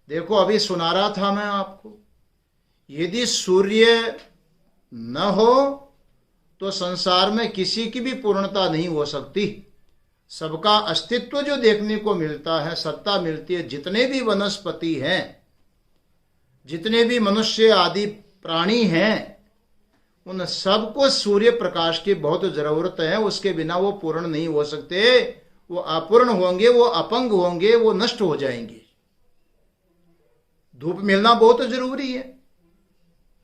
Speaker 2: देखो, अभी सुना रहा था मैं आपको, यदि सूर्य न हो तो संसार में किसी की भी पूर्णता नहीं हो सकती। सबका अस्तित्व जो देखने को मिलता है, सत्ता मिलती है। जितने भी वनस्पति हैं, जितने भी मनुष्य आदि प्राणी हैं, उन सबको सूर्य प्रकाश की बहुत जरूरत है। उसके बिना वो पूर्ण नहीं हो सकते। वो अपूर्ण होंगे, वो अपंग होंगे, वो नष्ट हो जाएंगे। धूप मिलना बहुत जरूरी है,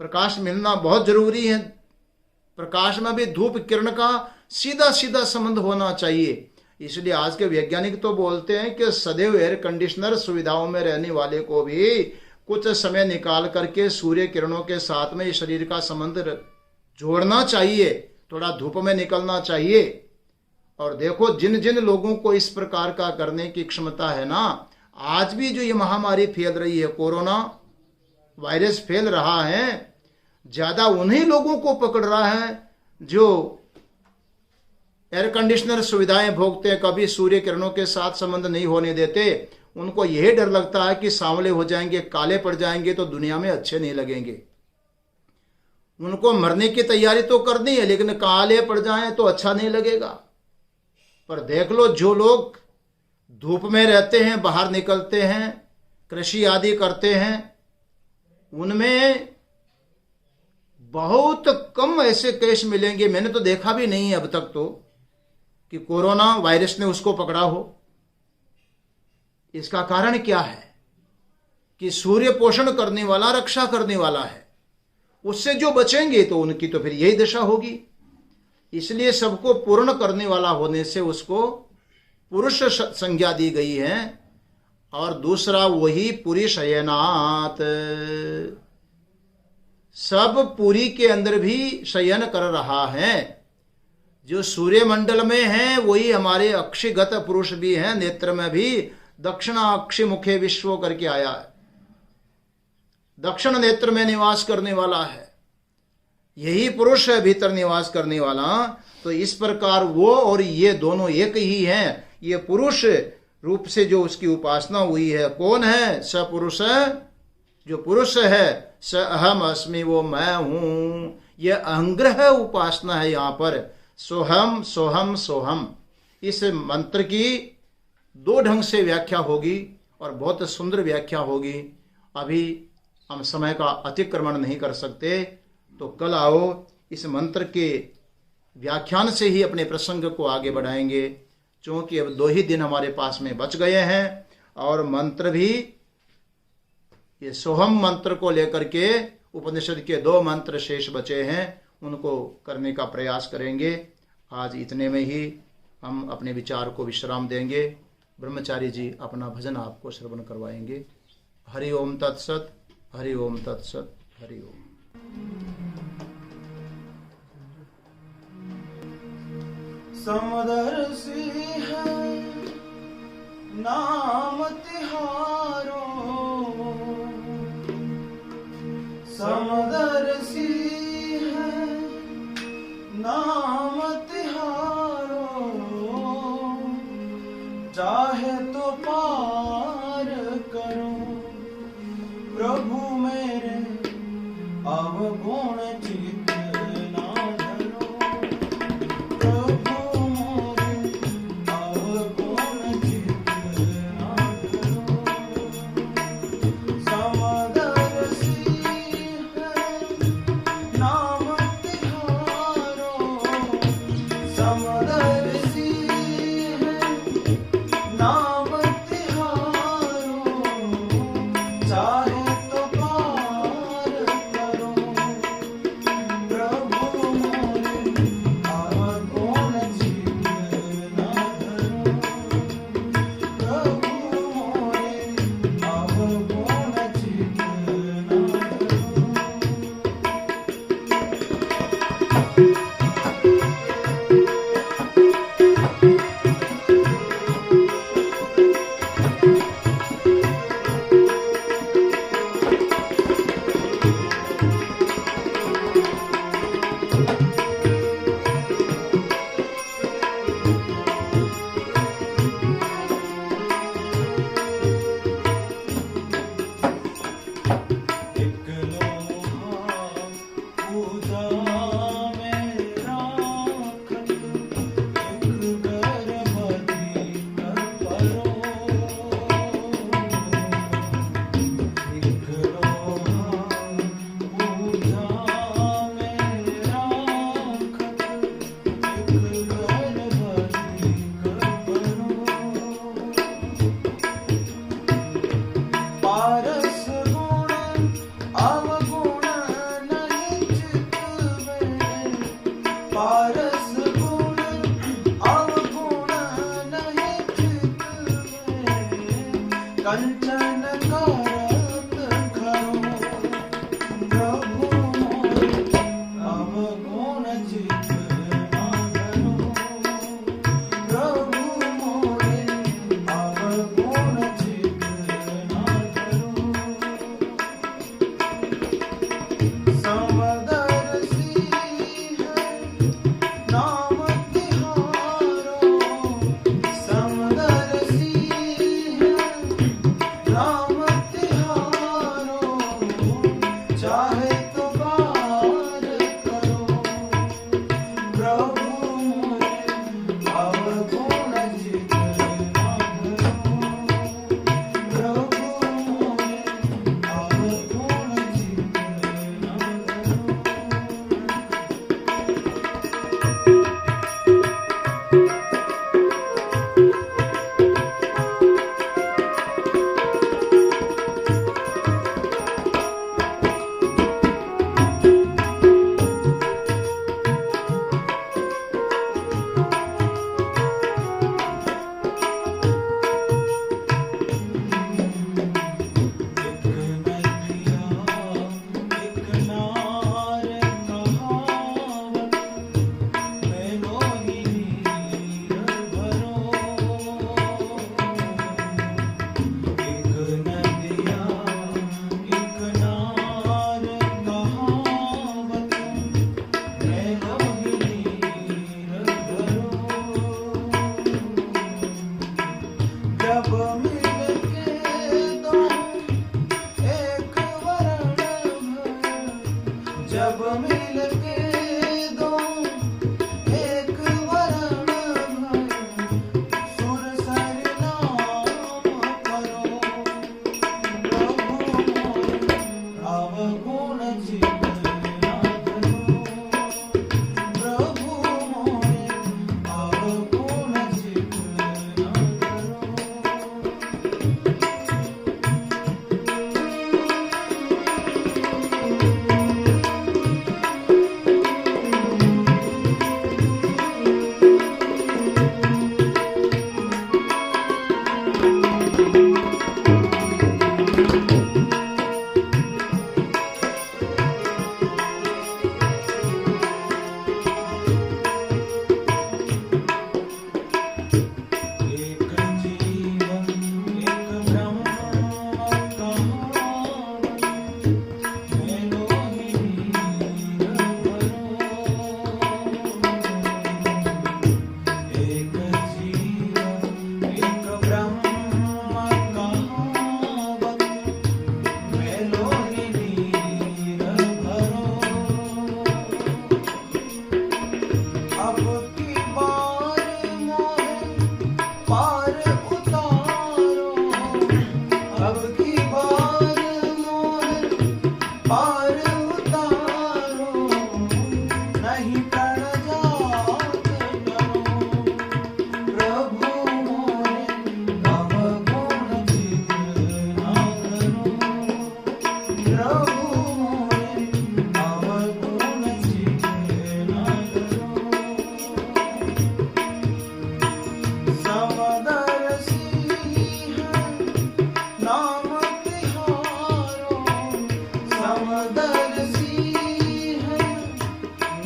Speaker 2: प्रकाश मिलना बहुत जरूरी है। प्रकाश में भी धूप किरण का सीधा सीधा संबंध होना चाहिए। इसलिए आज के वैज्ञानिक तो बोलते हैं कि सदैव एयर कंडीशनर सुविधाओं में रहने वाले को भी कुछ समय निकाल करके सूर्य किरणों के साथ में शरीर का संबंध जोड़ना चाहिए, थोड़ा धूप में निकलना चाहिए। और देखो, जिन जिन लोगों को इस प्रकार का करने की क्षमता है ना, आज भी जो ये महामारी फैल रही है, कोरोना वायरस फैल रहा है, ज्यादा उन्हीं लोगों को पकड़ रहा है जो एयर कंडीशनर सुविधाएं भोगते हैं, कभी सूर्य किरणों के साथ संबंध नहीं होने देते। उनको यही डर लगता है कि सांवले हो जाएंगे, काले पड़ जाएंगे तो दुनिया में अच्छे नहीं लगेंगे। उनको मरने की तैयारी तो करनी है, लेकिन काले पड़ जाएं तो अच्छा नहीं लगेगा। पर देख लो, जो लोग धूप में रहते हैं, बाहर निकलते हैं, कृषि आदि करते हैं, उनमें बहुत कम ऐसे केस मिलेंगे। मैंने तो देखा भी नहीं है अब तक तो कि कोरोना वायरस ने उसको पकड़ा हो। इसका कारण क्या है कि सूर्य पोषण करने वाला, रक्षा करने वाला है। उससे जो बचेंगे तो उनकी तो फिर यही दशा होगी। इसलिए सबको पूर्ण करने वाला होने से उसको पुरुष संज्ञा दी गई है। और दूसरा वही पुरी शयनात, सब पुरी के अंदर भी शयन कर रहा है। जो सूर्य मंडल में है वही हमारे अक्षिगत पुरुष भी हैं, नेत्र में भी दक्षिणा अक्षि मुखे विश्व करके आया है, दक्षिण नेत्र में निवास करने वाला है, यही पुरुष है भीतर निवास करने वाला। तो इस प्रकार वो और ये दोनों एक ही हैं। ये पुरुष रूप से जो उसकी उपासना हुई है, कौन है? स पुरुष, जो पुरुष है, स अहम अस्मि, वो मैं हूं। यह अहंग्रह उपासना है यहाँ पर। सोहम सोहम सोहम, इस मंत्र की दो ढंग से व्याख्या होगी और बहुत सुंदर व्याख्या होगी। अभी हम समय का अतिक्रमण नहीं कर सकते, तो कल आओ इस मंत्र के व्याख्यान से ही अपने प्रसंग को आगे बढ़ाएंगे, क्योंकि अब 2 ही दिन हमारे पास में बच गए हैं और मंत्र भी ये सोहम मंत्र को लेकर के उपनिषद के 2 मंत्र शेष बचे हैं, उनको करने का प्रयास करेंगे। आज इतने में ही हम अपने विचार को विश्राम देंगे। ब्रह्मचारी जी अपना भजन आपको श्रवण करवाएंगे। हरि ओम तत्सत, हरि ओम तत्सत, हरि ओम।
Speaker 3: समदर्शी है नाम तिहारो, समदर्शी है नाम तिहारो, चाहे तो पार करो प्रभु मेरे अवगुण चित्त ना धरो, प्रभु मोरे अवगुण चित्त ना धरो। समदर्शी है नाम तिहारो, समदर्शी है नाम तिहारो, चाहे तो पार करो जब मिल के दो एक वरण भर सुर सर नाम करो प्रभु अवगुण चित ना धरो प्रभु मोरे अवगुण चित ना धरो एक जीवन एक ब्रह्म कहावत मेलो हीर भरो एक जीवन एक ब्रह्म कहावत मेलो हीर भरो अब की बार मोहे पार उतारो अब की बार मोहे पार उतारो नहीं प्रण जात करो प्रभु मोरे अवगुण चित ना धरो प्रभु मोरे अवगुण चित ना धरो समदर्शी है नाम तिहारो समदर्शी है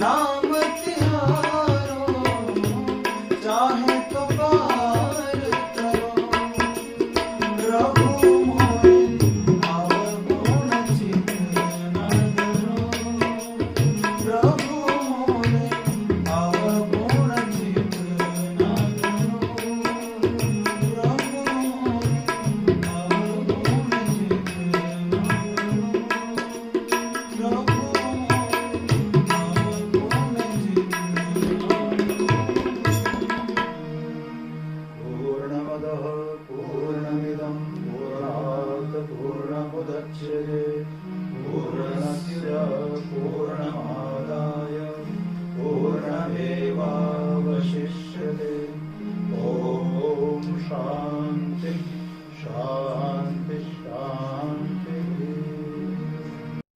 Speaker 3: नाम तिहारो चाहे तो पार करो प्रभु मोरे अवगुण चित ना धरो प्रभु मोरे अवगुण चित ना धरो प्रभु मोरे अवगुण चित ना धरो प्रभु पूर्णमदः पूर्णमिदं पूर्णात् पूर्णमुदच्यते पूर्णस्य पूर्णमादाय पूर्णमेवावशिष्यते